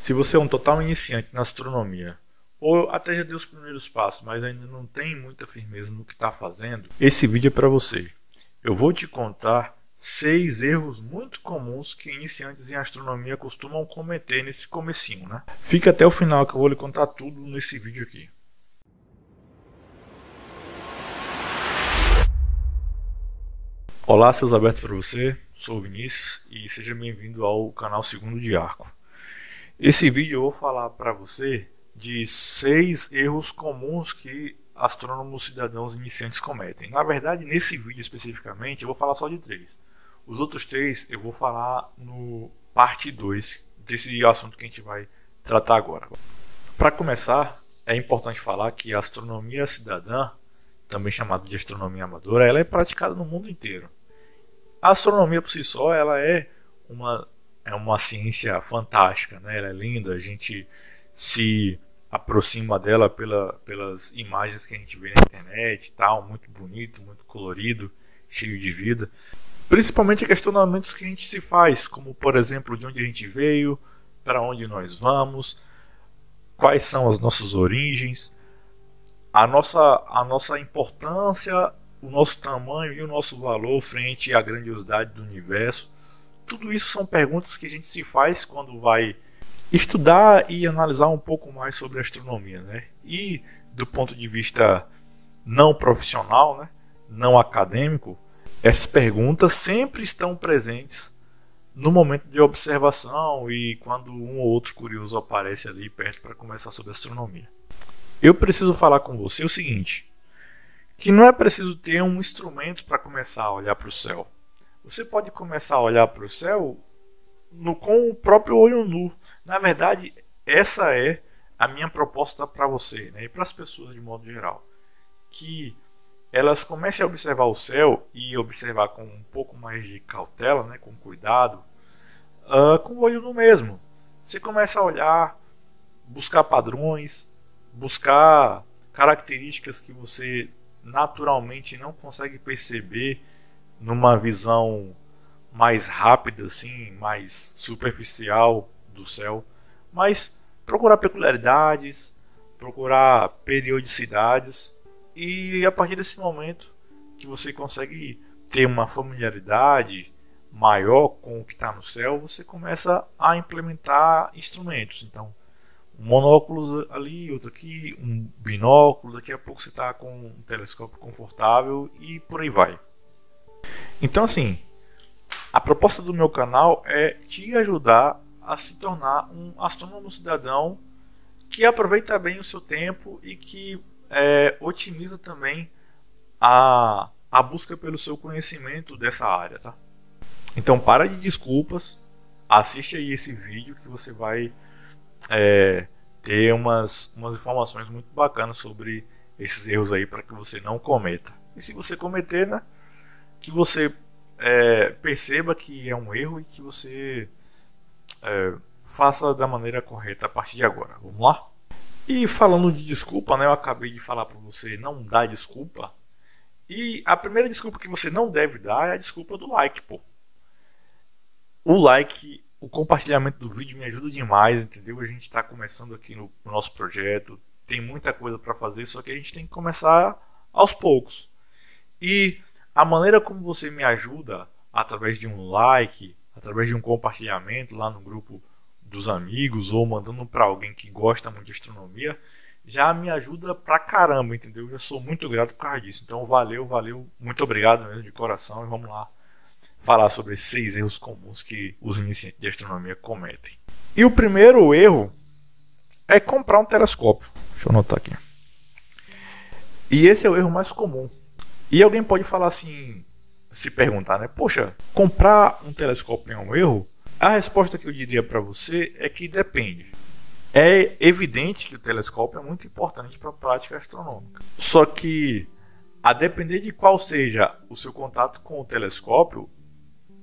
Se você é um total iniciante na astronomia, ou até já deu os primeiros passos, mas ainda não tem muita firmeza no que está fazendo, esse vídeo é para você. Eu vou te contar 6 erros muito comuns que iniciantes em astronomia costumam cometer nesse comecinho, né? Fica até o final que eu vou lhe contar tudo nesse vídeo aqui. Olá, seus abertos para você, sou o Vinícius e seja bem-vindo ao canal Segundo de Arco. Esse vídeo eu vou falar para você de 6 erros comuns que astrônomos cidadãos iniciantes cometem. Na verdade, nesse vídeo especificamente, eu vou falar só de 3. Os outros 3 eu vou falar no parte 2 desse assunto que a gente vai tratar agora. Para começar, é importante falar que a astronomia cidadã, também chamada de astronomia amadora, ela é praticada no mundo inteiro. A astronomia por si só, ela é uma ciência fantástica, né? Ela é linda, a gente se aproxima dela pelas imagens que a gente vê na internet e tal, muito bonito, muito colorido, cheio de vida. Principalmente questionamentos que a gente se faz, como por exemplo, de onde a gente veio, para onde nós vamos, quais são as nossas origens, a nossa importância, o nosso tamanho e o nosso valor frente à grandiosidade do universo. Tudo isso são perguntas que a gente se faz quando vai estudar e analisar um pouco mais sobre astronomia, né? E do ponto de vista não profissional, né? Não acadêmico, essas perguntas sempre estão presentes no momento de observação e quando um ou outro curioso aparece ali perto para conversar sobre astronomia. Eu preciso falar com você o seguinte, que não é preciso ter um instrumento para começar a olhar para o céu. Você pode começar a olhar para o céu com o próprio olho nu. Na verdade, essa é a minha proposta para você, né, e para as pessoas de modo geral. Que elas comecem a observar o céu e observar com um pouco mais de cautela, né, com cuidado, com o olho nu mesmo. Você começa a olhar, buscar padrões, buscar características que você naturalmente não consegue perceber numa visão mais rápida, assim, mais superficial do céu, mas procurar peculiaridades, procurar periodicidades, e a partir desse momento que você consegue ter uma familiaridade maior com o que está no céu, você começa a implementar instrumentos. Então, um monóculo ali, outro aqui, um binóculo, daqui a pouco você está com um telescópio confortável e por aí vai. Então assim, a proposta do meu canal é te ajudar a se tornar um astrônomo cidadão que aproveita bem o seu tempo e que otimiza também a busca pelo seu conhecimento dessa área, tá? Então para de desculpas, assiste aí esse vídeo que você vai ter umas informações muito bacanas sobre esses erros aí para que você não cometa. E se você cometer, né, que você perceba que é um erro e que você faça da maneira correta a partir de agora. Vamos lá? E falando de desculpa, né, eu acabei de falar para você não dar desculpa. E a primeira desculpa que você não deve dar é a desculpa do like, pô. O like, o compartilhamento do vídeo me ajuda demais, entendeu? A gente está começando aqui no nosso projeto, tem muita coisa para fazer, só que a gente tem que começar aos poucos. E a maneira como você me ajuda, através de um like, através de um compartilhamento lá no grupo dos amigos, ou mandando para alguém que gosta muito de astronomia, já me ajuda pra caramba, entendeu? Eu já sou muito grato por causa disso. Então valeu, muito obrigado mesmo de coração, e vamos lá falar sobre esses 6 erros comuns que os iniciantes de astronomia cometem. E o primeiro erro é comprar um telescópio. Deixa eu anotar aqui. E esse é o erro mais comum. E alguém pode falar assim, se perguntar, né? Poxa, comprar um telescópio é um erro? A resposta que eu diria para você é que depende. É evidente que o telescópio é muito importante para a prática astronômica. Só que, a depender de qual seja o seu contato com o telescópio,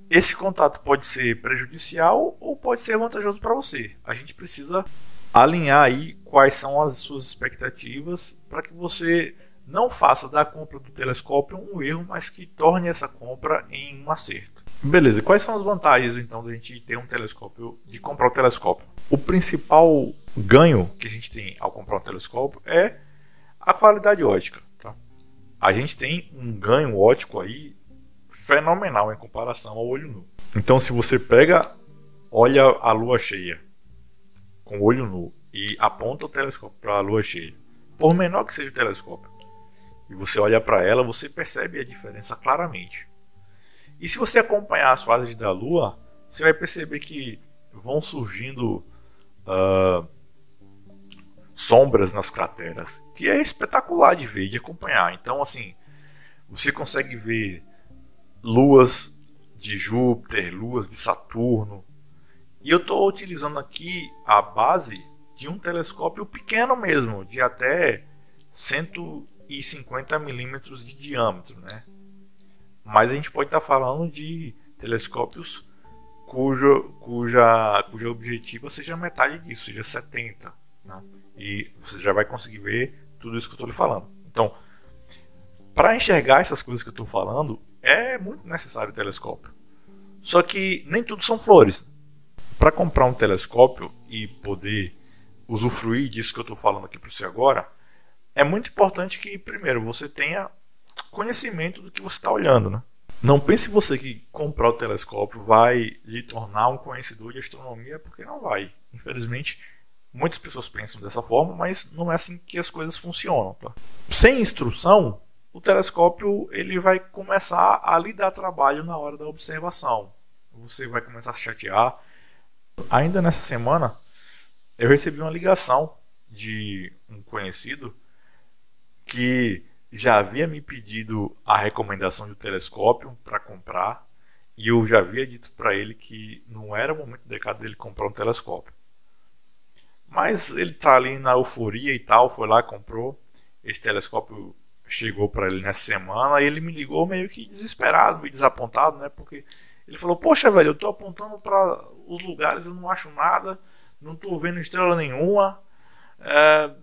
esse contato pode ser prejudicial ou pode ser vantajoso para você. A gente precisa alinhar aí quais são as suas expectativas para que você não faça da compra do telescópio um erro, mas que torne essa compra em um acerto. Beleza, quais são as vantagens então da gente ter um telescópio, de comprar o telescópio? O principal ganho que a gente tem ao comprar um telescópio é a qualidade ótica. Tá? A gente tem um ganho óptico aí fenomenal em comparação ao olho nu. Então, se você olha a lua cheia com o olho nu e aponta o telescópio para a lua cheia, por menor que seja o telescópio, e você olha para ela, você percebe a diferença claramente. E se você acompanhar as fases da lua, você vai perceber que vão surgindo sombras nas crateras, que é espetacular de ver e de acompanhar. Então, assim, você consegue ver luas de Júpiter, luas de Saturno. E eu estou utilizando aqui a base de um telescópio pequeno mesmo, de até 150 milímetros de diâmetro, né? Mas a gente pode estar falando de telescópios cuja objetiva seja metade disso, seja 70, né? E você já vai conseguir ver tudo isso que eu estou lhe falando. Então, para enxergar essas coisas que eu estou falando, é muito necessário o telescópio. Só que nem tudo são flores. Para comprar um telescópio e poder usufruir disso que eu estou falando aqui para você agora, é muito importante que, primeiro, você tenha conhecimento do que você está olhando, né? Não pense você que comprar o telescópio vai lhe tornar um conhecedor de astronomia, porque não vai. Infelizmente, muitas pessoas pensam dessa forma, mas não é assim que as coisas funcionam. Tá? Sem instrução, o telescópio ele vai começar a lhe dar trabalho na hora da observação. Você vai começar a se chatear. Ainda nessa semana, eu recebi uma ligação de um conhecido que já havia me pedido a recomendação de um telescópio para comprar, e eu já havia dito para ele que não era o momento adequado dele comprar um telescópio. Mas ele está ali na euforia e tal, foi lá e comprou. Esse telescópio chegou para ele nessa semana e ele me ligou meio que desesperado, meio desapontado, né? Porque ele falou: poxa, velho, eu estou apontando para os lugares, eu não acho nada, não estou vendo estrela nenhuma,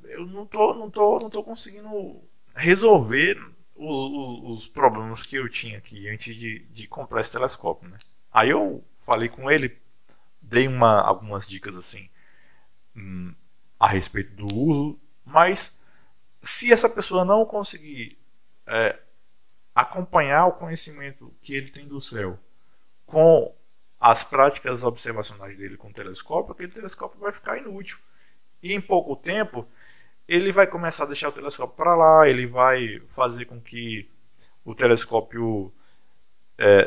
eu não tô conseguindo resolver os problemas que eu tinha aqui antes de comprar esse telescópio, né? Aí eu falei com ele, dei algumas dicas assim a respeito do uso, mas se essa pessoa não conseguir acompanhar o conhecimento que ele tem do céu com as práticas observacionais dele com o telescópio, aquele telescópio vai ficar inútil. E em pouco tempo ele vai começar a deixar o telescópio para lá, ele vai fazer com que o telescópio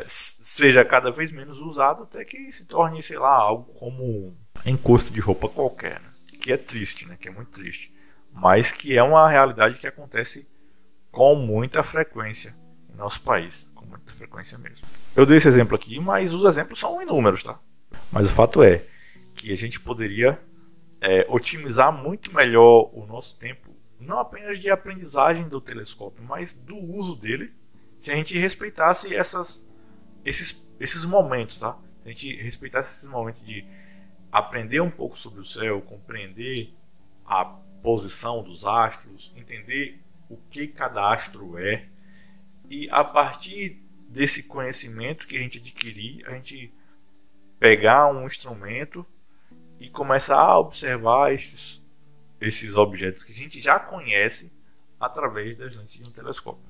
seja cada vez menos usado, até que se torne, sei lá, algo como um encosto de roupa qualquer, né? Que é triste, né? Que é muito triste, mas que é uma realidade que acontece com muita frequência em nosso país, com muita frequência mesmo. Eu dei esse exemplo aqui, mas os exemplos são inúmeros, tá? Mas o fato é que a gente poderia otimizar muito melhor o nosso tempo, não apenas de aprendizagem do telescópio, mas do uso dele, se a gente respeitasse esses momentos, tá? Se a gente respeitasse esses momentos de aprender um pouco sobre o céu, compreender a posição dos astros, entender o que cada astro é, e a partir desse conhecimento que a gente adquirir, a gente pegar um instrumento e começar a observar esses objetos que a gente já conhece através das lentes de um telescópio.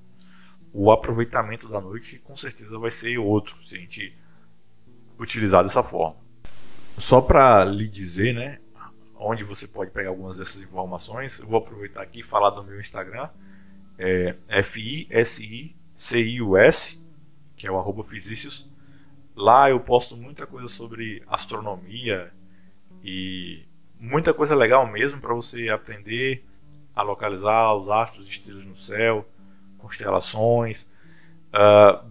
O aproveitamento da noite com certeza vai ser outro se a gente utilizar dessa forma. Só para lhe dizer, né, onde você pode pegar algumas dessas informações, eu vou aproveitar aqui e falar do meu Instagram, FISICIUS, que é o @Fisicius. Lá eu posto muita coisa sobre astronomia e muita coisa legal mesmo para você aprender a localizar os astros e estrelas no céu, constelações.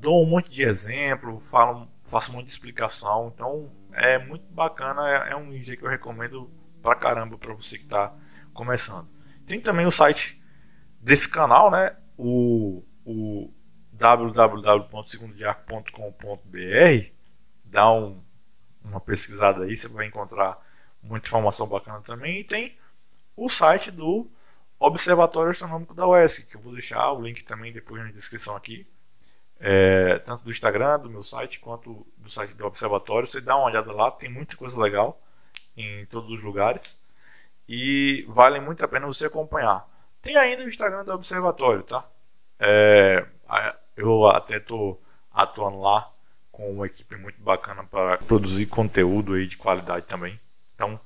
Dou um monte de exemplo, faço um monte de explicação, então é muito bacana, é um IG que eu recomendo pra caramba para você que está começando. Tem também o site desse canal, né, o www.segundodearco.com.br. Dá uma pesquisada aí, você vai encontrar muita informação bacana também. E tem o site do Observatório Astronômico da UESC, que eu vou deixar o link também depois na descrição aqui, tanto do Instagram, do meu site, quanto do site do Observatório. Você dá uma olhada lá, tem muita coisa legal. em todos os lugares e vale muito a pena você acompanhar. Tem ainda o Instagram do Observatório, tá? Eu até estou atuando lá com uma equipe muito bacana para produzir conteúdo aí de qualidade também. Então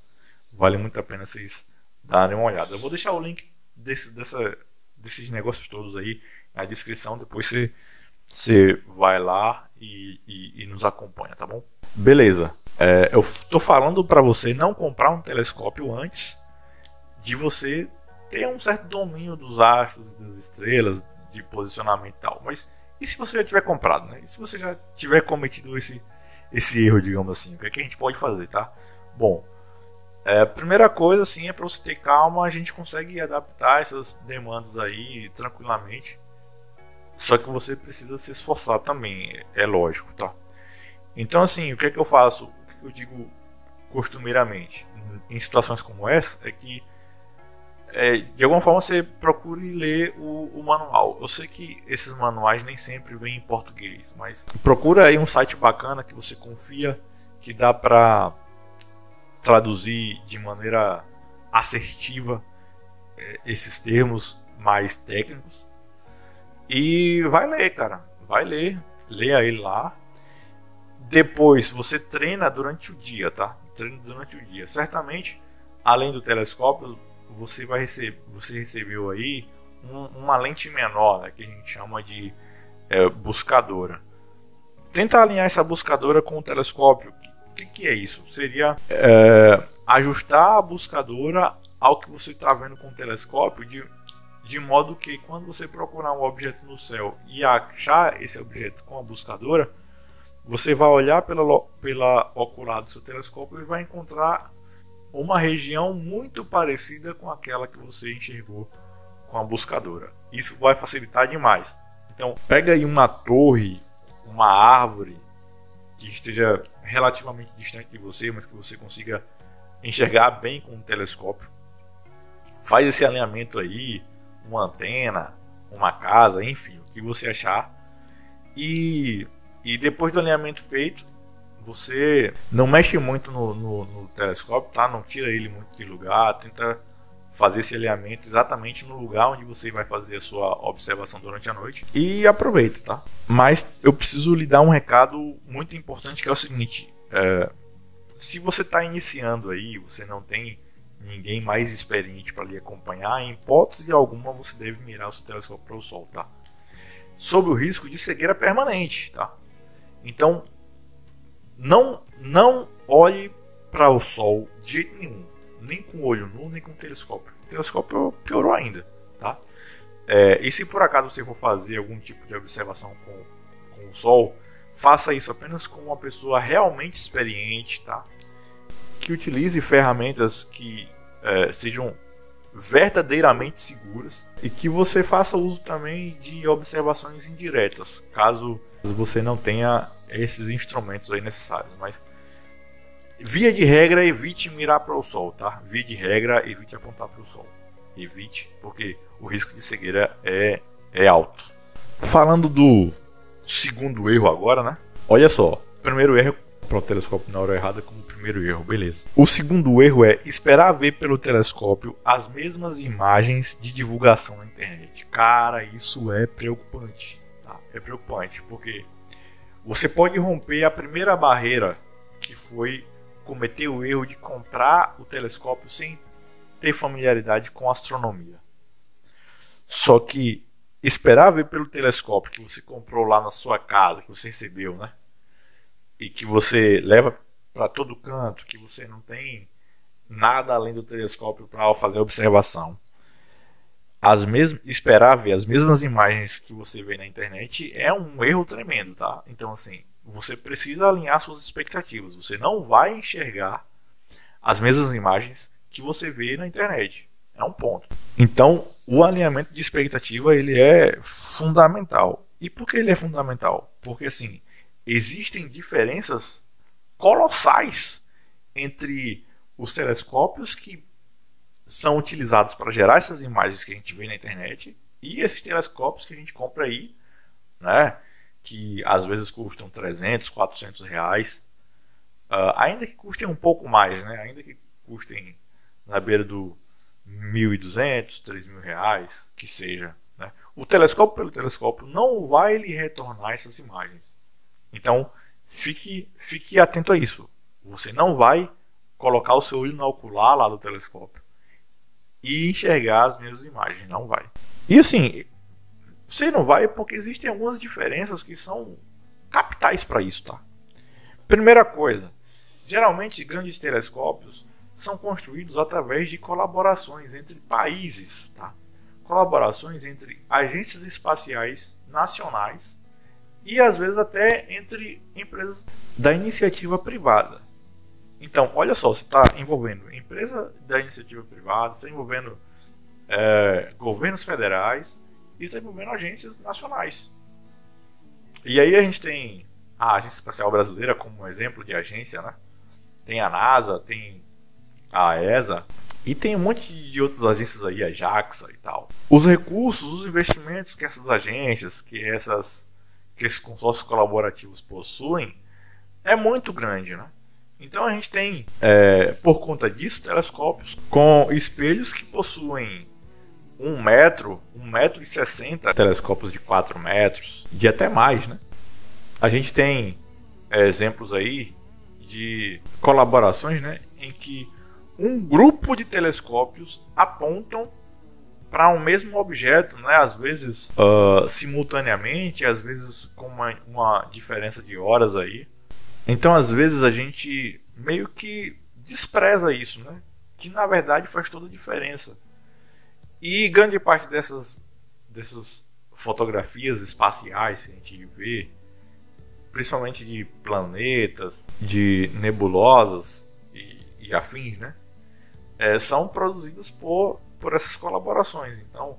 vale muito a pena vocês darem uma olhada. Eu vou deixar o link desses negócios todos aí na descrição. Depois você vai lá e nos acompanha, tá bom? Beleza. Eu estou falando para você não comprar um telescópio antes de você ter um certo domínio dos astros, das estrelas, de posicionamento e tal. Mas e se você já tiver comprado, né? E se você já tiver cometido esse erro, digamos assim, o que é que a gente pode fazer, tá? Bom, primeira coisa assim é para você ter calma, a gente consegue adaptar essas demandas aí tranquilamente. Só que você precisa se esforçar também, é lógico, tá? Então assim, o que é que eu faço? O que eu digo costumeiramente em situações como essa é que de alguma forma você procure ler o manual. Eu sei que esses manuais nem sempre vêm em português, mas procura aí um site bacana que você confia, que dá para traduzir de maneira assertiva esses termos mais técnicos e vai ler, cara, vai ler, leia ele lá. Depois você treina durante o dia, tá? Treina durante o dia. Certamente, além do telescópio, você recebeu aí uma lente menor, né, que a gente chama de buscadora. Tenta alinhar essa buscadora com o telescópio. O que é isso? Seria ajustar a buscadora ao que você está vendo com o telescópio, de modo que quando você procurar um objeto no céu e achar esse objeto com a buscadora, você vai olhar pela ocular do seu telescópio e vai encontrar uma região muito parecida com aquela que você enxergou com a buscadora. Isso vai facilitar demais. Então pega aí uma torre, uma árvore que esteja relativamente distante de você, mas que você consiga enxergar bem com o telescópio. Faz esse alinhamento aí, uma antena, uma casa, enfim, o que você achar. E depois do alinhamento feito, você não mexe muito no telescópio, tá? Não tira ele muito de lugar, tenta fazer esse alinhamento exatamente no lugar onde você vai fazer a sua observação durante a noite e aproveita, tá? Mas eu preciso lhe dar um recado muito importante, que é o seguinte: se você está iniciando aí, você não tem ninguém mais experiente para lhe acompanhar, em hipótese alguma você deve mirar o seu telescópio para o Sol, tá? Sob o risco de cegueira permanente, tá? Então não olhe para o Sol de jeito nenhum, nem com o olho nu, nem com o telescópio. O telescópio piorou ainda, tá? E se por acaso você for fazer algum tipo de observação com o Sol, faça isso apenas com uma pessoa realmente experiente, tá? Que utilize ferramentas que sejam verdadeiramente seguras e que você faça uso também de observações indiretas, caso você não tenha esses instrumentos aí necessários. Mas via de regra, evite mirar para o Sol, tá? Via de regra, evite apontar para o Sol. Evite, porque o risco de cegueira é alto. Falando do segundo erro agora, né? Olha só, primeiro erro para o telescópio na hora errada como primeiro erro, beleza. O segundo erro é esperar ver pelo telescópio as mesmas imagens de divulgação na internet. Cara, isso é preocupante, tá? É preocupante, porque você pode romper a primeira barreira, que foi cometer o erro de comprar o telescópio sem ter familiaridade com astronomia. Só que esperar ver pelo telescópio que você comprou lá na sua casa, que você recebeu, né? E que você leva para todo canto, que você não tem nada além do telescópio para fazer a observação. Esperar ver as mesmas imagens que você vê na internet é um erro tremendo, tá? Então assim, você precisa alinhar suas expectativas. Você não vai enxergar as mesmas imagens que você vê na internet. É um ponto. Então, o alinhamento de expectativa ele é fundamental. E por que ele é fundamental? Porque assim, existem diferenças colossais entre os telescópios que são utilizados para gerar essas imagens que a gente vê na internet e esses telescópios que a gente compra aí, né, que às vezes custam 300, 400 reais. ainda que custem um pouco mais, né? Ainda que custem na beira do 1.200, 3.000 reais, que seja, né? O telescópio pelo telescópio não vai lhe retornar essas imagens. Então, fique atento a isso. Você não vai colocar o seu olho no ocular lá do telescópio e enxergar as mesmas imagens, não vai. E assim, você não vai porque existem algumas diferenças que são capitais para isso, tá? Primeira coisa, geralmente grandes telescópios são construídos através de colaborações entre países, tá? Colaborações entre agências espaciais nacionais e às vezes até entre empresas da iniciativa privada. Então, olha só, você está envolvendo empresa da iniciativa privada, está envolvendo governos federais e está envolvendo agências nacionais. E aí a gente tem a Agência Espacial Brasileira como exemplo de agência, né? Tem a NASA, tem a ESA e tem um monte de outras agências aí, a JAXA e tal. Os recursos, os investimentos que essas agências, que esses consórcios colaborativos possuem é muito grande, né? Então a gente tem, por conta disso, telescópios com espelhos que possuem 1 metro, 1,60 m, telescópios de 4 metros, de até mais, né? A gente tem exemplos aí de colaborações, né, em que um grupo de telescópios apontam para um mesmo objeto, né, às vezes simultaneamente, às vezes com uma diferença de horas aí. Então, às vezes, a gente meio que despreza isso, né? Que na verdade faz toda a diferença. E grande parte dessas fotografias espaciais que a gente vê, principalmente de planetas, de nebulosas e afins, né? São produzidas por essas colaborações. Então,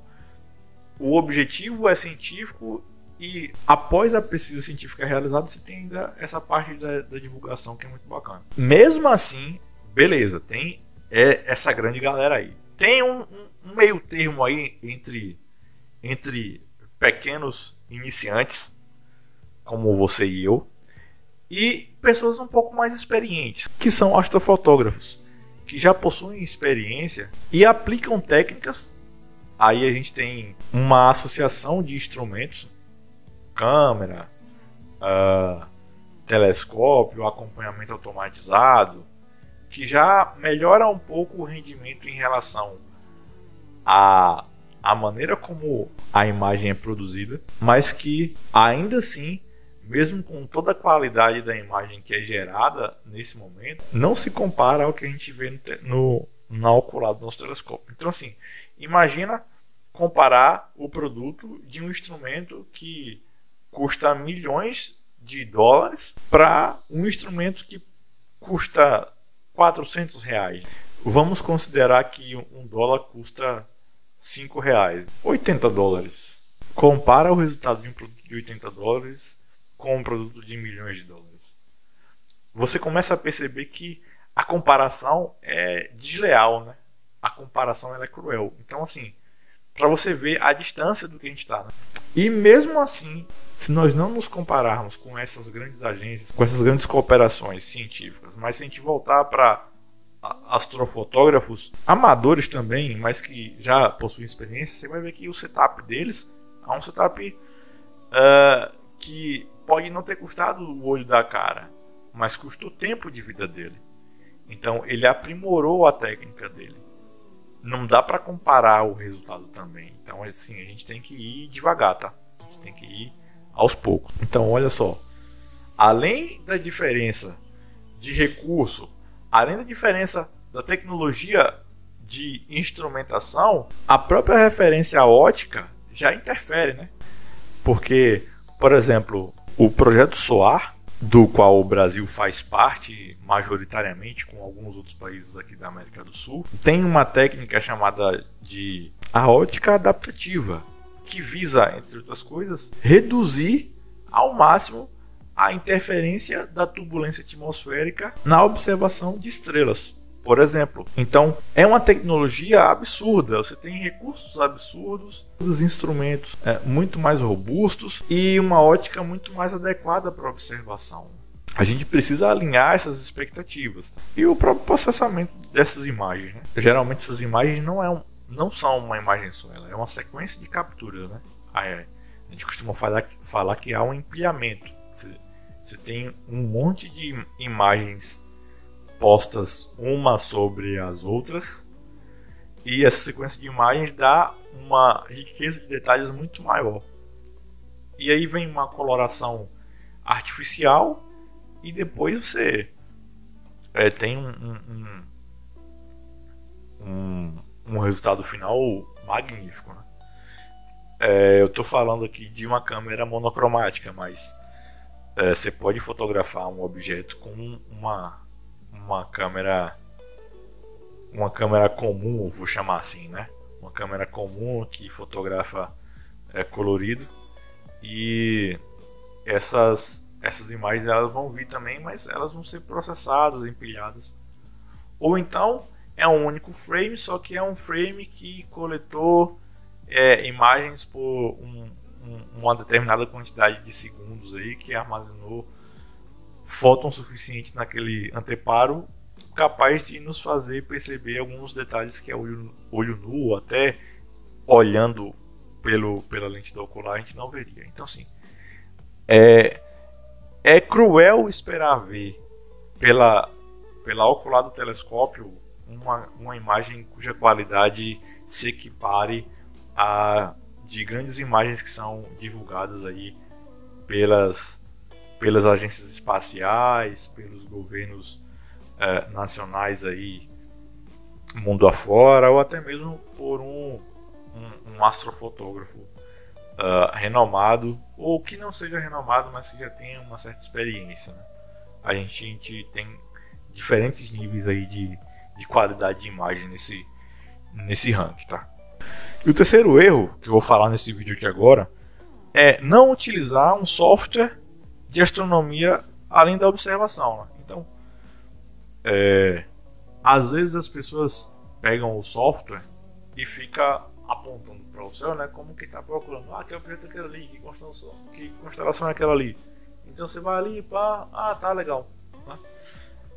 o objetivo é científico. E após a pesquisa científica realizada, você tem ainda essa parte da divulgação que é muito bacana. Mesmo assim, beleza, tem essa grande galera aí. Tem um meio termo aí entre pequenos iniciantes, como você e eu, e pessoas um pouco mais experientes, que são astrofotógrafos, que já possuem experiência e aplicam técnicas. Aí a gente tem uma associação de instrumentos, câmera, telescópio, acompanhamento automatizado, que já melhora um pouco o rendimento em relação à maneira como a imagem é produzida, mas que ainda assim, mesmo com toda a qualidade da imagem que é gerada nesse momento, não se compara ao que a gente vê na ocular do nosso telescópio. Então assim, imagina comparar o produto de um instrumento que custa milhões de dólares para um instrumento que custa 400 reais. Vamos considerar que um dólar custa 5 reais, 80 dólares. Compara o resultado de um produto de 80 dólares com um produto de milhões de dólares. Você começa a perceber que a comparação é desleal, né? A comparação ela é cruel. Então assim, para você ver a distância do que a gente está, né? E mesmo assim, se nós não nos compararmos com essas grandes agências, com essas grandes cooperações científicas, mas se a gente voltar para astrofotógrafos amadores também, mas que já possuem experiência, você vai ver que o setup deles é um setup que pode não ter custado o olho da cara, mas custou tempo de vida dele. Então ele aprimorou a técnica dele. Não dá para comparar o resultado também. Então assim, a gente tem que ir devagar, tá? A gente tem que ir aos poucos. Então olha só, além da diferença de recurso, além da diferença da tecnologia de instrumentação, a própria referência ótica já interfere, né? Porque, por exemplo, o projeto SOAR, do qual o Brasil faz parte majoritariamente com alguns outros países aqui da América do Sul, tem uma técnica chamada de a ótica adaptativa, que visa, entre outras coisas, reduzir ao máximo a interferência da turbulência atmosférica na observação de estrelas, por exemplo. Então, é uma tecnologia absurda. Você tem recursos absurdos, os instrumentos muito mais robustos e uma ótica muito mais adequada para a observação. a gente precisa alinhar essas expectativas e o próprio processamento dessas imagens, né? Geralmente essas imagens não são uma imagem só, ela é uma sequência de capturas, né? A gente costuma falar que há um empilhamento. Você tem um monte de imagens postas uma sobre as outras, e essa sequência de imagens dá uma riqueza de detalhes muito maior. E aí vem uma coloração artificial, e depois você tem um resultado final magnífico, né? Eu estou falando aqui de uma câmera monocromática, mas você pode fotografar um objeto com uma câmera comum, vou chamar assim, né? Uma câmera comum que fotografa colorido, e essas imagens elas vão vir também, mas elas vão ser processadas, empilhadas. Ou então é um único frame, só que é um frame que coletou imagens por uma determinada quantidade de segundos aí, que armazenou fóton suficiente naquele anteparo, capaz de nos fazer perceber alguns detalhes que a olho nu, até olhando pela lente do ocular, a gente não veria. Então, sim, é cruel esperar ver pela ocular do telescópio uma imagem cuja qualidade se equipare a de grandes imagens que são divulgadas aí pelas agências espaciais, pelos governos nacionais aí mundo afora, ou até mesmo por um astrofotógrafo renomado, ou que não seja renomado, mas que já tenha uma certa experiência, né? A gente tem diferentes níveis aí de qualidade de imagem nesse ranking, tá? E o terceiro erro que eu vou falar nesse vídeo aqui agora é não utilizar um software de astronomia além da observação, né? Então, às vezes as pessoas pegam o software e fica apontando para o céu, né, como quem está procurando, que objeto é aquele ali, que constelação é aquela ali. Então você vai ali e pá, tá legal, né?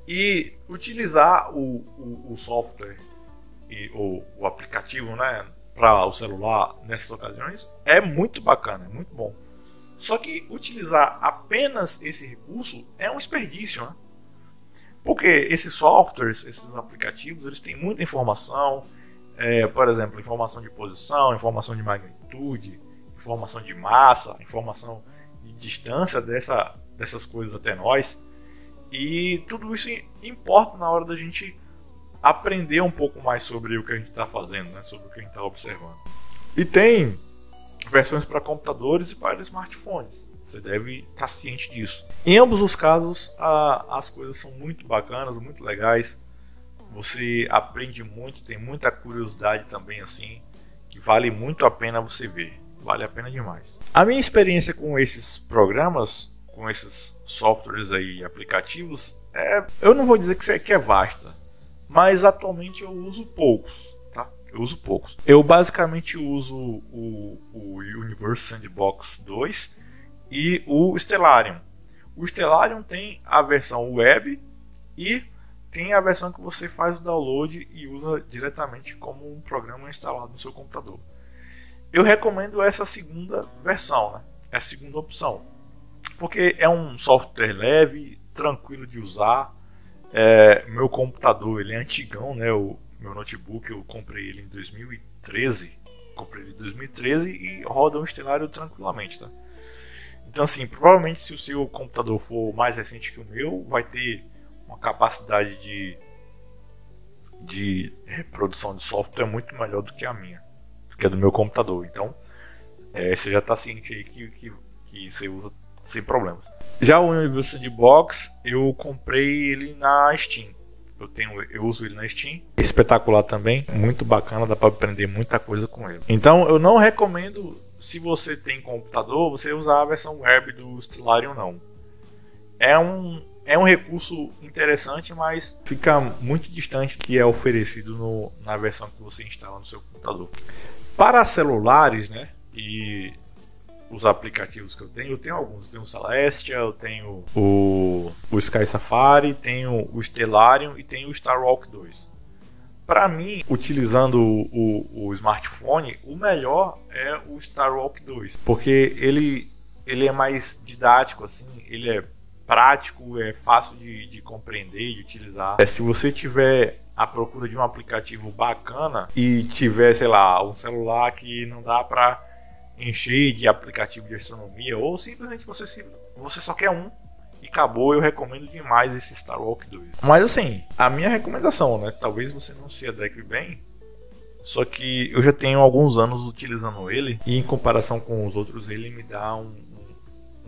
E utilizar o software ou o aplicativo, né, para o celular nessas ocasiões é muito bacana, é muito bom. Só que utilizar apenas esse recurso é um desperdício, né? Porque esses softwares, esses aplicativos, eles têm muita informação, por exemplo, informação de posição, informação de magnitude, informação de massa, informação de distância dessas coisas até nós, e tudo isso importa na hora da gente aprender um pouco mais sobre o que a gente está fazendo, né? Sobre o que a gente está observando. E tem versões para computadores e para smartphones. Você deve estar ciente disso. Em ambos os casos, as coisas são muito bacanas, muito legais. Você aprende muito, tem muita curiosidade também, assim, que vale muito a pena você ver. Vale a pena demais. A minha experiência com esses programas, com esses softwares aí, aplicativos, eu não vou dizer que é vasta, mas atualmente eu uso poucos, tá? Eu basicamente uso o Universe Sandbox 2 e o Stellarium. O Stellarium tem a versão web e tem a versão que você faz o download e usa diretamente como um programa instalado no seu computador. Eu recomendo essa segunda versão, né? É a segunda opção, porque é um software leve, tranquilo de usar. Meu computador ele é antigão, né? O meu notebook eu comprei ele em 2013. E roda um Stellarium tranquilamente, tá? Então, assim, provavelmente se o seu computador for mais recente que o meu, vai ter uma capacidade de reprodução de software muito melhor do que a minha, do que a do meu computador. Então, você já está ciente aí que você usa sem problemas. Já o Universe Sandbox, eu comprei ele na Steam. Eu uso ele na Steam. É espetacular também, muito bacana, dá para aprender muita coisa com ele. Então, eu não recomendo, se você tem computador, você usar a versão web do Stellarium, não. É um recurso interessante, mas fica muito distante do que é oferecido na versão que você instala no seu computador. Para celulares, né, e os aplicativos que eu tenho alguns. Eu tenho o Celestia, eu tenho o Sky Safari, tenho o Stellarium e tenho o Starwalk 2. Para mim, utilizando o smartphone, o melhor é o Starwalk 2, porque ele é mais didático, assim, ele é prático, é fácil de compreender e de utilizar. Se você tiver à procura de um aplicativo bacana e tiver, sei lá, um celular que não dá para encher de aplicativo de astronomia, ou simplesmente você só quer um e acabou, eu recomendo demais esse Starwalk 2. Mas assim, a minha recomendação, né? Talvez você não se adeque bem, só que eu já tenho alguns anos utilizando ele e em comparação com os outros ele me dá um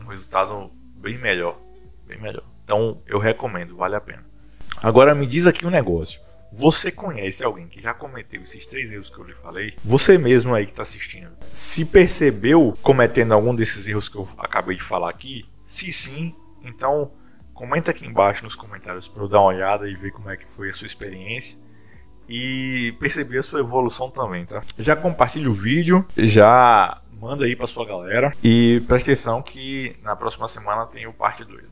resultado bem melhor, bem melhor. Então eu recomendo, vale a pena. Agora me diz aqui um negócio. Você conhece alguém que já cometeu esses 3 erros que eu lhe falei? Você mesmo aí que está assistindo, se percebeu cometendo algum desses erros que eu acabei de falar aqui? Se sim, então comenta aqui embaixo nos comentários para eu dar uma olhada e ver como é que foi a sua experiência e perceber a sua evolução também, tá? Já compartilha o vídeo, já manda aí para sua galera e presta atenção que na próxima semana tem o parte 2.